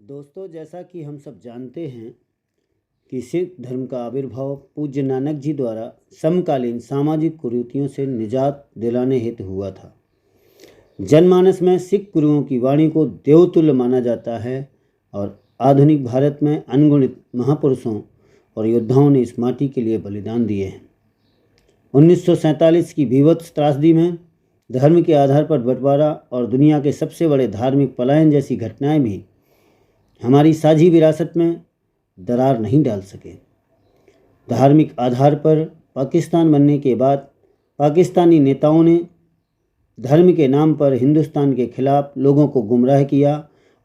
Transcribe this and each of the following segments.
दोस्तों, जैसा कि हम सब जानते हैं कि सिख धर्म का आविर्भाव पूज्य नानक जी द्वारा समकालीन सामाजिक कुरीतियों से निजात दिलाने हेतु हुआ था। जनमानस में सिख गुरुओं की वाणी को देवतुल्य माना जाता है और आधुनिक भारत में अनगुणित महापुरुषों और योद्धाओं ने इस माटी के लिए बलिदान दिए हैं। 1947 की भीभत्स त्रासदी में धर्म के आधार पर बंटवारा और दुनिया के सबसे बड़े धार्मिक पलायन जैसी घटनाएं भी हमारी साझी विरासत में दरार नहीं डाल सके। धार्मिक आधार पर पाकिस्तान बनने के बाद पाकिस्तानी नेताओं ने धर्म के नाम पर हिंदुस्तान के खिलाफ लोगों को गुमराह किया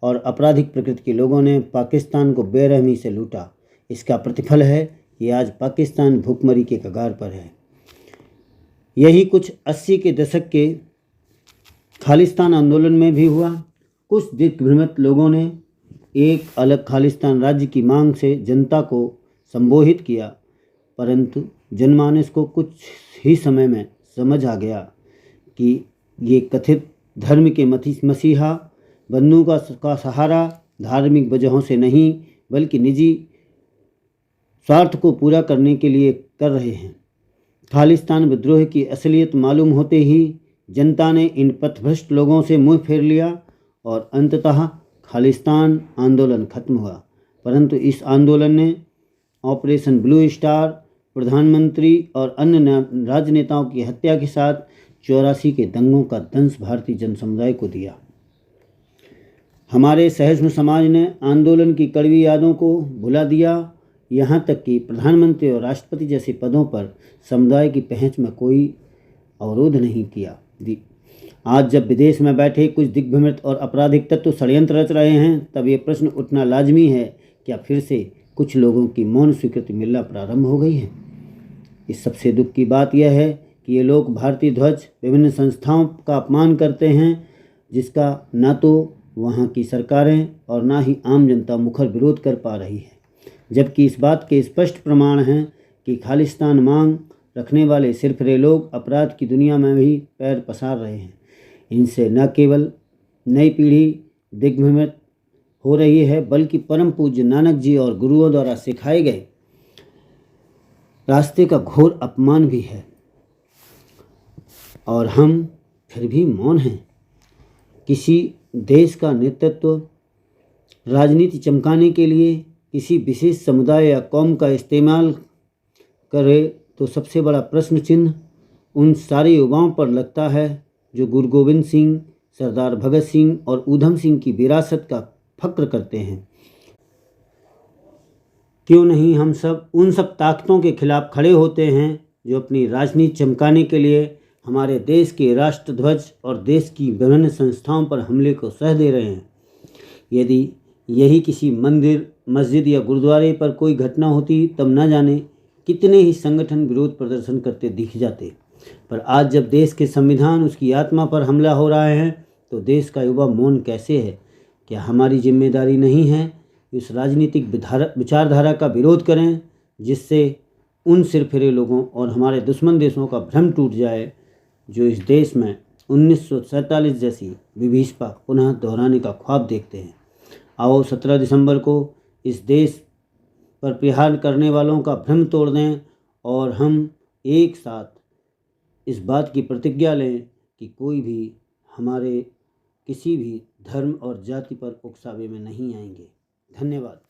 और आपराधिक प्रकृति के लोगों ने पाकिस्तान को बेरहमी से लूटा। इसका प्रतिफल है कि आज पाकिस्तान भूखमरी के कगार पर है। यही कुछ 80 के दशक के खालिस्तान आंदोलन में भी हुआ। कुछ दिग्भ्रमित लोगों ने एक अलग खालिस्तान राज्य की मांग से जनता को संबोधित किया, परंतु जनमानस को कुछ ही समय में समझ आ गया कि ये कथित धर्म के मसीहा बंदूकों का सहारा धार्मिक वजहों से नहीं बल्कि निजी स्वार्थ को पूरा करने के लिए कर रहे हैं। खालिस्तान विद्रोह की असलियत मालूम होते ही जनता ने इन पथभ्रष्ट लोगों से मुंह फेर लिया और अंततः खालिस्तान आंदोलन खत्म हुआ। परंतु इस आंदोलन ने ऑपरेशन ब्लू स्टार, प्रधानमंत्री और अन्य राजनेताओं की हत्या के साथ 84 के दंगों का दंश भारतीय जन समुदाय को दिया। हमारे सहिष्णु समाज ने आंदोलन की कड़वी यादों को भुला दिया, यहाँ तक कि प्रधानमंत्री और राष्ट्रपति जैसे पदों पर समुदाय की पहुंच में कोई अवरोध नहीं किया। आज जब विदेश में बैठे कुछ दिग्भ्रमित और आपराधिक तत्व षड्यंत्र रच रहे हैं, तब ये प्रश्न उठना लाजमी है, क्या फिर से कुछ लोगों की मौन स्वीकृति मिलना प्रारंभ हो गई है? इस सबसे दुख की बात यह है कि ये लोग भारतीय ध्वज, विभिन्न संस्थाओं का अपमान करते हैं, जिसका ना तो वहाँ की सरकारें और ना ही आम जनता मुखर विरोध कर पा रही है, जबकि इस बात के स्पष्ट प्रमाण हैं कि खालिस्तान मांग रखने वाले सिरफिरे लोग अपराध की दुनिया में भी पैर पसार रहे हैं। इनसे न केवल नई पीढ़ी दिग्भ्रमित हो रही है, बल्कि परम पूज्य नानक जी और गुरुओं द्वारा सिखाए गए रास्ते का घोर अपमान भी है। और हम फिर भी मौन हैं। किसी देश का नेतृत्व राजनीति चमकाने के लिए किसी विशेष समुदाय या कौम का इस्तेमाल करे तो सबसे बड़ा प्रश्न चिन्ह उन सारे युवाओं पर लगता है जो गुरु गोविंद सिंह, सरदार भगत सिंह और ऊधम सिंह की विरासत का फक्र करते हैं। क्यों नहीं हम सब उन सब ताकतों के खिलाफ खड़े होते हैं जो अपनी राजनीति चमकाने के लिए हमारे देश के राष्ट्रध्वज और देश की विभिन्न संस्थाओं पर हमले को सह दे रहे हैं। यदि यही किसी मंदिर, मस्जिद या गुरुद्वारे पर कोई घटना होती, तब न जाने कितने ही संगठन विरोध प्रदर्शन करते दिख जाते। पर आज जब देश के संविधान, उसकी आत्मा पर हमला हो रहा है, तो देश का युवा मौन कैसे है? क्या हमारी जिम्मेदारी नहीं है इस राजनीतिक विचारधारा का विरोध करें, जिससे उन सिरफिरे लोगों और हमारे दुश्मन देशों का भ्रम टूट जाए जो इस देश में 1947 जैसी विभीषिका पुनः दोहराने का ख्वाब देखते हैं। आओ 17 दिसंबर को इस देश पर प्रहार करने वालों का भ्रम तोड़ दें और हम एक साथ इस बात की प्रतिज्ञा लें कि कोई भी हमारे किसी भी धर्म और जाति पर उकसावे में नहीं आएंगे। धन्यवाद।